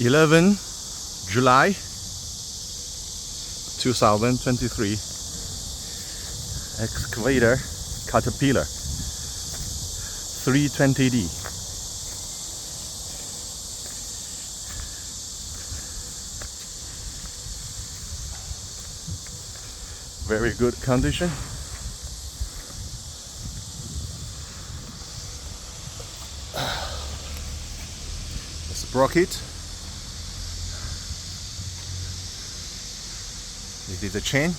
11 July 2023. Excavator Caterpillar 320D. Very good condition. The sprocket. This is the chain.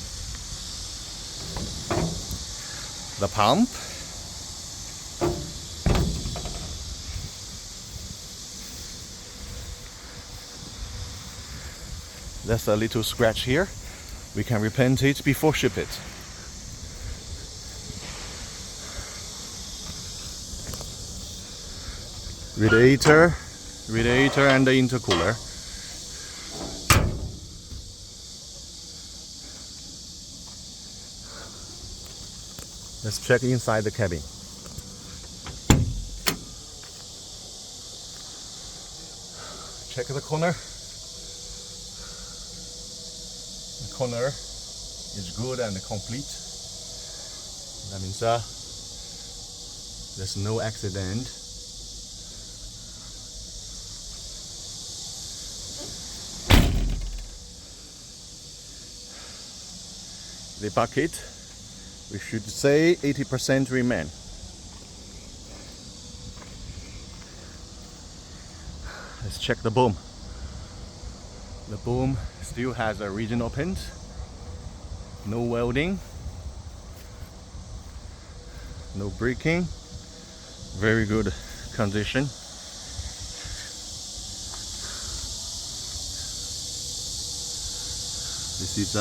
The pump. There's a little scratch here. We can repaint it before ship it. Radiator and the intercooler. Let's check inside the cabin. Check the corner. The corner is good and complete. That means there's no accident. The bucket, we should say 80% remain. Let's check the boom. The boom still has a original paint, no welding, no breaking, very good condition. This is